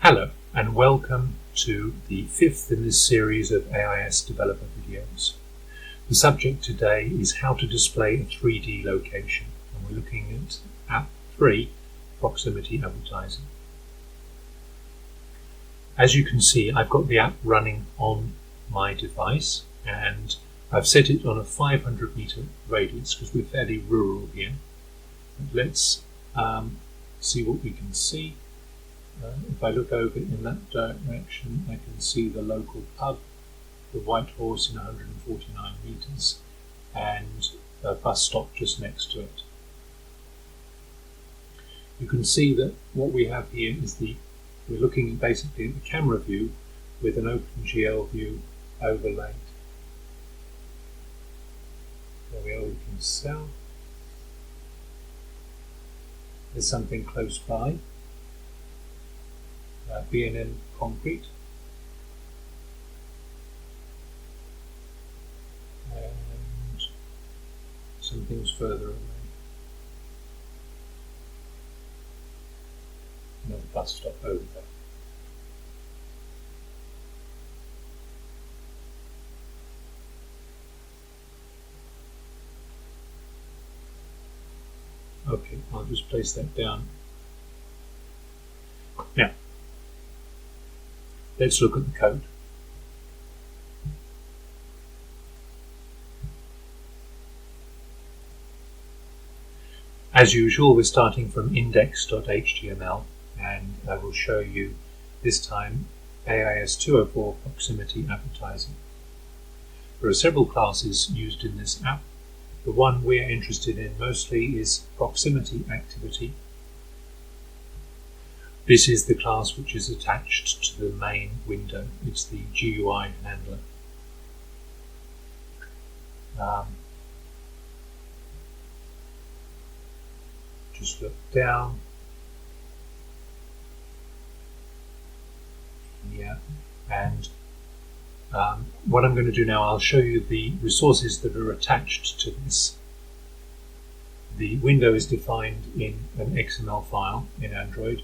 Hello and welcome to the fifth in this series of AIS developer videos. The subject today is how to display a 3D location, and we're looking at app 3, proximity advertising. As you can see, I've got the app running on my device and I've set it on a 500 meter radius because we're fairly rural here. Let's see what we can see. If I look over in that direction, I can see the local pub, the White Horse in 149 metres, and a bus stop just next to it. You can see that what we have here is we're looking basically at the camera view with an OpenGL view overlaid. There we are, we can sell. There's something close by. B&M Concrete, and some things further away. Another bus stop over there. Okay, I'll just place that down. Now, let's look at the code. As usual, we're starting from index.html, and I will show you this time AIS 204 proximity advertising. There are several classes used in this app. The one we're interested in mostly is proximity activity. This is the class which is attached to the main window. It's the GUI handler. Just look down. Yeah, and what I'm going to do now, I'll show you the resources that are attached to this. The window is defined in an XML file in Android.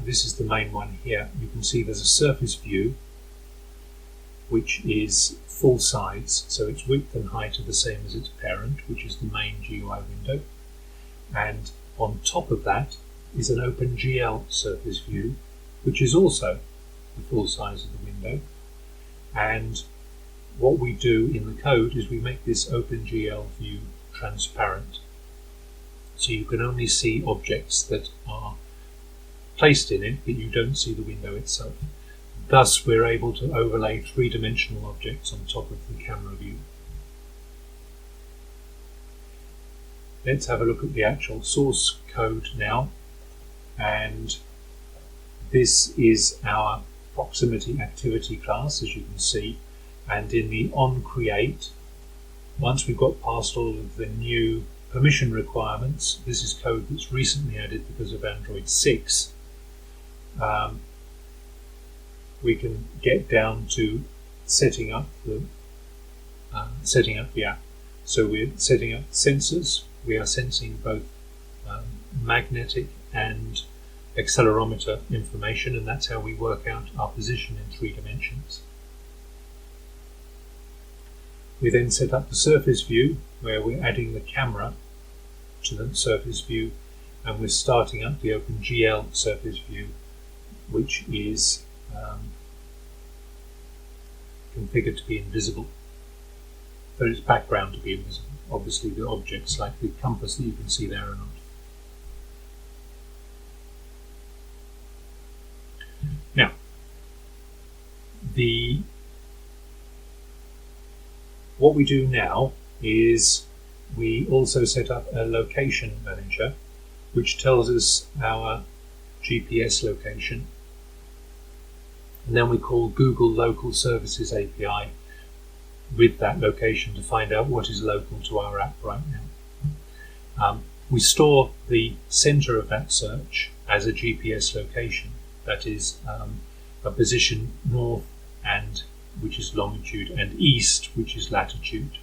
This is the main one here. You can see there's a surface view which is full size, so its width and height are the same as its parent, which is the main GUI window. And on top of that is an OpenGL surface view, which is also the full size of the window. And what we do in the code is we make this OpenGL view transparent, so you can only see objects that are placed in it, but you don't see the window itself. Thus, we're able to overlay three-dimensional objects on top of the camera view. Let's have a look at the actual source code now, and this is our proximity activity class, as you can see, and in the onCreate, once we've got past all of the new permission requirements, this is code that's recently added because of Android 6. We can get down to setting up the app. So we're setting up sensors. We are sensing both magnetic and accelerometer information, and that's how we work out our position in 3 dimensions. We then set up the surface view, where we're adding the camera to the surface view, and we're starting up the OpenGL surface view, which is configured to be invisible, but its background to be invisible. Obviously the objects like the compass that you can see there are not. Now, what we do now is we also set up a location manager which tells us our GPS location, and then we call Google Local Services API with that location to find out what is local to our app right now. We store the center of that search as a GPS location, that is a position north, and which is longitude, and east, which is latitude.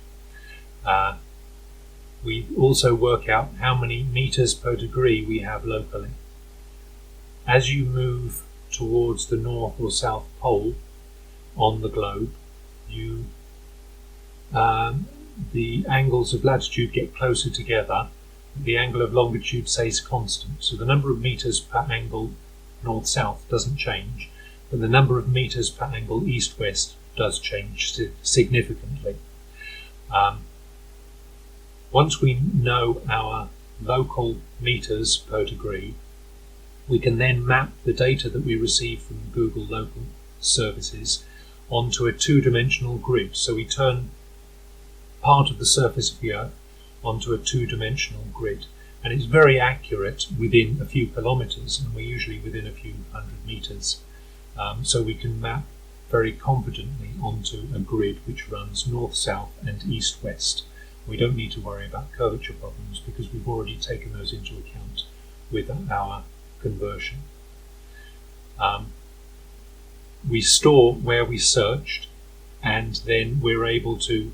We also work out how many meters per degree we have locally. As you move towards the north or south pole on the globe, the angles of latitude get closer together. The angle of longitude stays constant. So the number of meters per angle north-south doesn't change, but the number of meters per angle east-west does change significantly. Once we know our local meters per degree, we can then map the data that we receive from Google Local Services onto a two-dimensional grid. So we turn part of the surface of the Earth onto a two-dimensional grid, and it's very accurate within a few kilometers, and we're usually within a few hundred meters. So we can map very confidently onto a grid which runs north-south and east-west. We don't need to worry about curvature problems because we've already taken those into account with our conversion. We store where we searched, and then we're able to,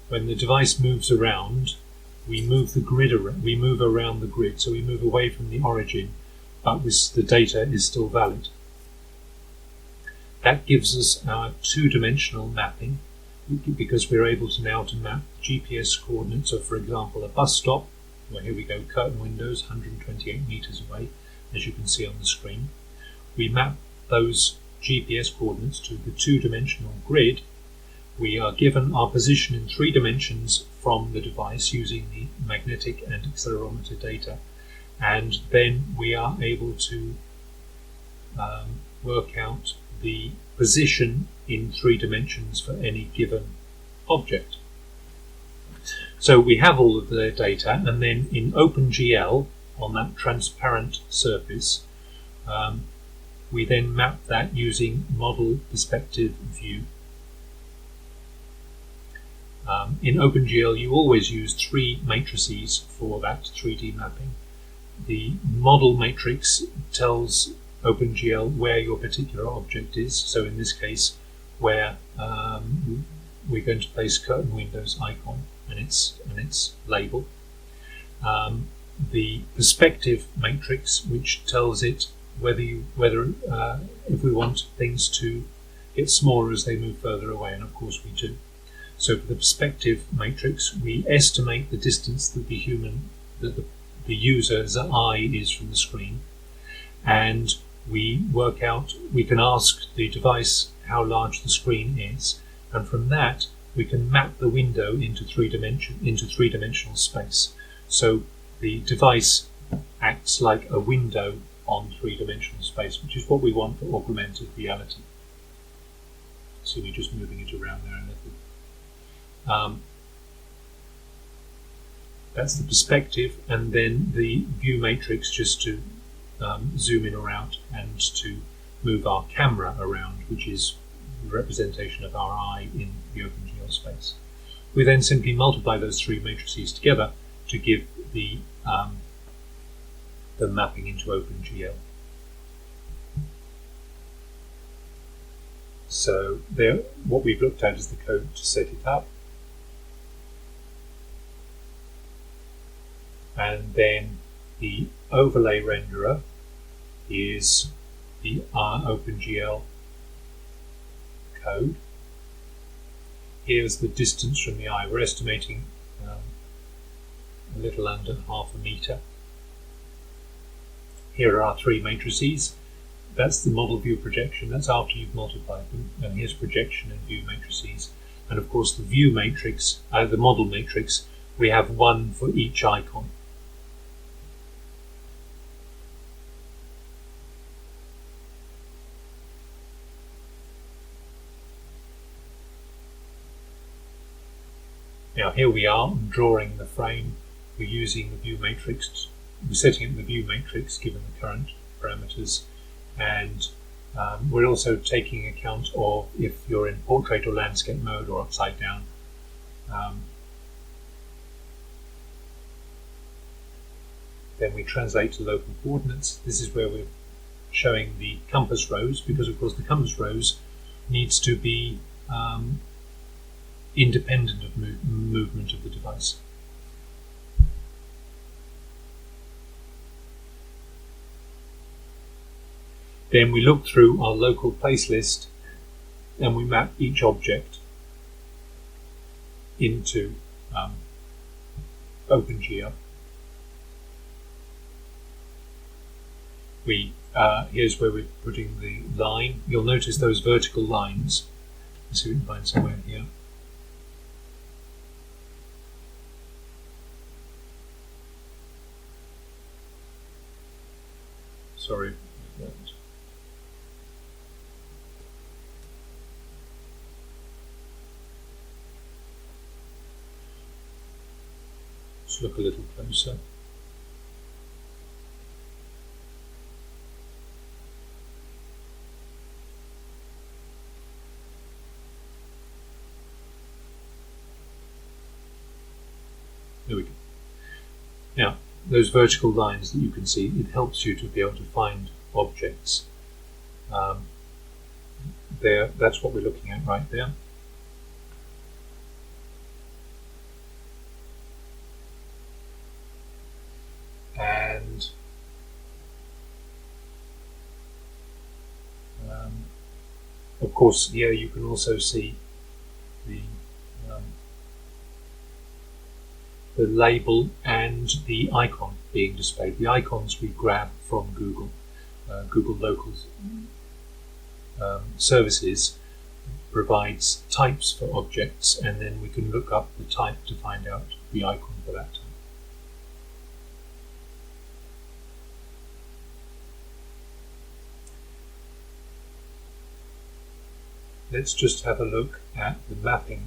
when the device moves around, we move the grid around, we move around the grid, so we move away from the origin, but the data is still valid. That gives us our two-dimensional mapping, because we're able to now to map GPS coordinates of, for example, a bus stop, where here we go, curtain windows, 128 meters away, as you can see on the screen. We map those GPS coordinates to the two-dimensional grid. We are given our position in 3 dimensions from the device using the magnetic and accelerometer data, and then we are able to work out the position in 3 dimensions for any given object. So we have all of the data, and then in OpenGL, on that transparent surface, we then map that using model perspective view. In OpenGL, you always use 3 matrices for that 3D mapping. The model matrix tells OpenGL where your particular object is. So in this case, where we're going to place curtain windows icon and its label. The perspective matrix, which tells it whether if we want things to get smaller as they move further away, and of course we do. So for the perspective matrix, we estimate the distance that the user's eye is from the screen, and we work out, we can ask the device how large the screen is, and from that we can map the window into three-dimensional space. So the device acts like a window on three-dimensional space, which is what we want for augmented reality. So we're just moving it around there a little. That's the perspective, and then the view matrix just to zoom in or out and to move our camera around, which is the representation of our eye in the OpenGL space. We then simply multiply those 3 matrices together to give the mapping into OpenGL. So there, what we've looked at is the code to set it up. And then the overlay renderer is the OpenGL code. Here's the distance from the eye. We're estimating a little under 0.5 meter. Here are our 3 matrices. That's the model view projection. That's after you've multiplied them. And here's projection and view matrices. And of course the view matrix, the model matrix, we have 1 for each icon. Now here we are, I'm drawing the frame. We're using the view matrix. We're setting up the view matrix given the current parameters, and we're also taking account of if you're in portrait or landscape mode or upside down. Then we translate to local coordinates. This is where we're showing the compass rose, because of course the compass rose needs to be independent of movement of the device. Then we look through our local place list and we map each object into OpenGL. Here's where we're putting the line. You'll notice those vertical lines. Let's see if we can find somewhere here. Sorry. Let's look a little closer. There we go. Now, those vertical lines that you can see, it helps you to be able to find objects. That's what we're looking at right there. And of course, here you can also see the label and the icon being displayed. The icons we grab from Google. Google Local Services provides types for objects, and then we can look up the type to find out the icon for that type. Let's just have a look at the mapping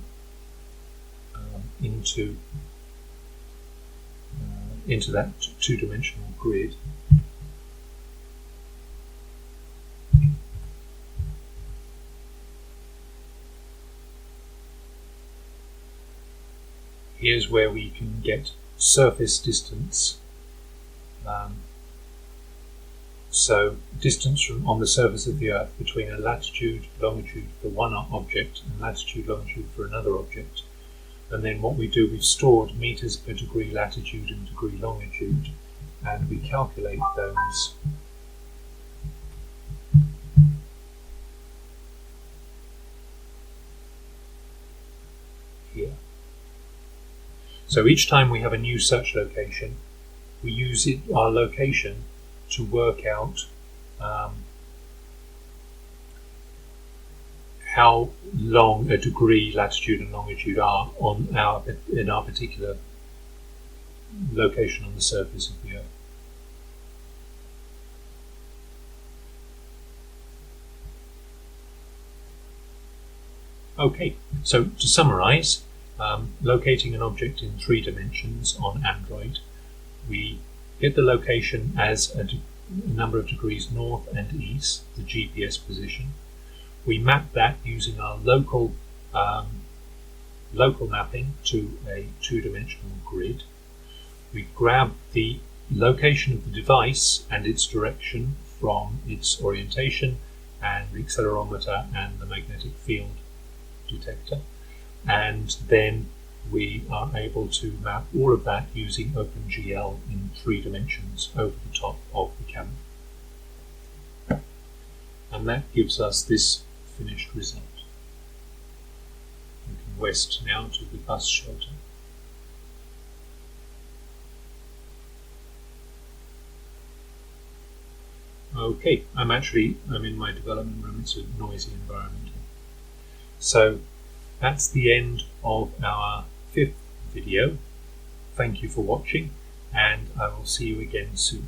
into that two-dimensional grid. Here's where we can get surface distance. So distance on the surface of the Earth between a latitude, longitude for one object and latitude, longitude for another object. And then what we do, we've stored meters per degree latitude and degree longitude, and we calculate those here. So each time we have a new search location, we use our location to work out how long a degree, latitude and longitude are in our particular location on the surface of the Earth. Okay, so to summarize, locating an object in 3 dimensions on Android, we get the location as a number of degrees north and east, the GPS position. We map that using our local mapping to a 2-dimensional grid. We grab the location of the device and its direction from its orientation and the accelerometer and the magnetic field detector, and then we are able to map all of that using OpenGL in 3 dimensions over the top of the camera. And that gives us this finished result. Looking west now to the bus shelter. Okay, I'm in my development room. It's a noisy environment. So that's the end of our 5th video. Thank you for watching, and I will see you again soon.